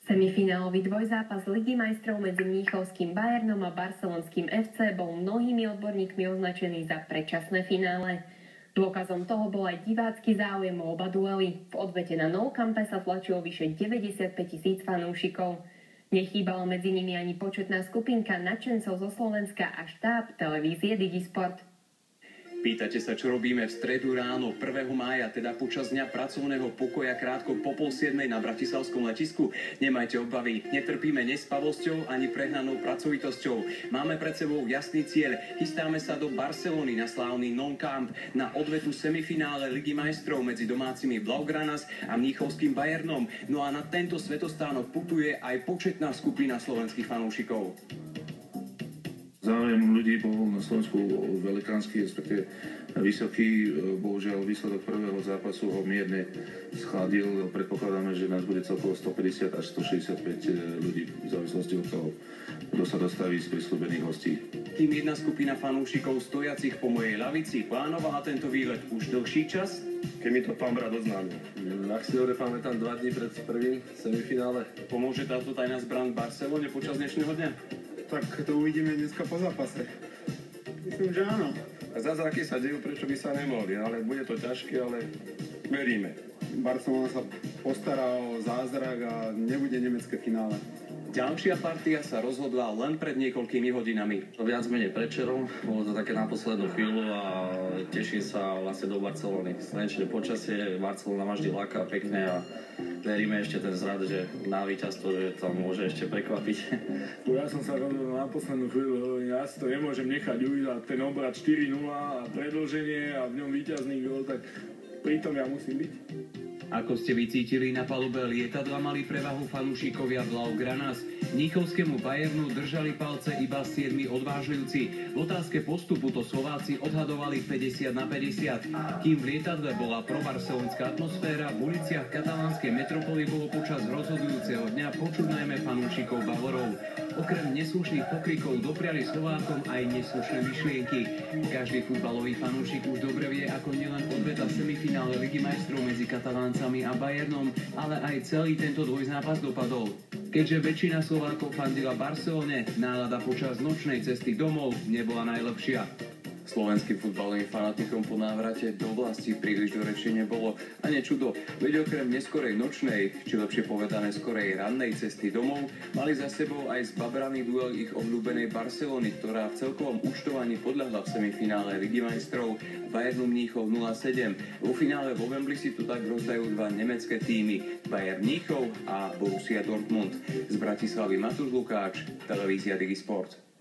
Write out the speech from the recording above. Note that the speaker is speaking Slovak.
Semifinálový dvojzápas Ligy majstrov medzi mníchovským Bayernom a barcelonským FC bol mnohými odborníkmi označený za predčasné finále. Dôkazom toho bol aj divácky záujem o oba duely. V odvete na Nou Campe sa tlačilo vyše 95 000 fanúšikov. Nechýbala medzi nimi ani početná skupinka nadšencov zo Slovenska a štáb televízie Digisport. Pýtate sa, čo robíme v stredu ráno 1. mája, teda počas dňa pracovného pokoja krátko po 6:30 na bratislavskom letisku? Nemajte obavy, netrpíme nespavosťou ani prehnanou pracovitosťou. Máme pred sebou jasný cieľ. Chystáme sa do Barcelony na slávny Nou Camp na odvetu semifinále Ligy majstrov medzi domácimi Blaugranas a mníchovským Bayernom. No a na tento svetostánok putuje aj početná skupina slovenských fanúšikov. Záujem ľudí bol na Slovensku velikánsky, respektíve vysoký. Bohužiaľ výsledok prvého zápasu ho mierne schladil. Predpokladáme, že nás bude celkovo 150 až 165 ľudí v závislosti od toho, kto sa dostaví z prisľúbených hostí. Tým jedna skupina fanúšikov stojacich po mojej lavici plánovala tento výlet už dlhší čas. Keď mi to pán brat oznámil. Ak si dobre pamätám, 2 dní pred prvým semifinále. Pomôže táto tajná zbraň v Barcelone počas dnešného dňa? Tak to uvidíme dneska po zápase. Myslím, že áno. Zázraky sa dejú, prečo by sa nemohli, ale bude to ťažké, ale veríme. Barcelona sa postará o zázrak a nebude nemecké finále. Ďalšia partia sa rozhodla len pred niekoľkými hodinami. Viac menej predčerom, bolo to také na poslednú chvíľu a teším sa vlastne do Barcelony. Slnečné počasie, Barcelona ma vždy láka pekne a veríme ešte ten zrad, že na víťazstvo, že tam môže ešte prekvapiť. Ja som sa rozhodol na poslednú chvíľu, ja si to nemôžem nechať uvídať, ten obrad 4-0 a predĺženie a v ňom víťazný gól, tak pritom ja musím byť. Ako ste vycítili, na palube lietadla mali prevahu fanúšikovia Blaugranas. Mníchovskému Bayernu držali palce iba 7 odvážujúci. V otázke postupu to Slováci odhadovali 50-50. Kým v lietadle bola probarcelonská atmosféra, v uliciach katalánskej metropoly bolo počas rozhodujúceho dňa počuť najmä fanúšikov Bavorov. Okrem neslušných pokrikov dopriali Slovákom aj neslušné myšlienky. Každý futbalový fanúšik už dobre vie, ako nielen odveta v semifinále Ligy majstrov medzi Kataláncami a Bayernom, ale aj celý tento dvojzápas dopadol. Keďže väčšina Slovákov fandila Barcelone, nálada počas nočnej cesty domov nebola najlepšia. Slovenským futbalovým fanatikom po návrate do vlasti príliš do reči nebolo. A nečudo, veď okrem neskorej nočnej, či lepšie povedané skorej rannej cesty domov, mali za sebou aj zbabraný duel ich obľúbenej Barcelony, ktorá v celkovom účtovaní podľahla v semifinále Ligy majstrov Bayernu Mníchov 0-7. Vo finále vo Wembley si tu tak rozdajú dva nemecké týmy, Bayern Mníchov a Borussia Dortmund. Z Bratislavy Matúš Lukáč, televízia Digisport.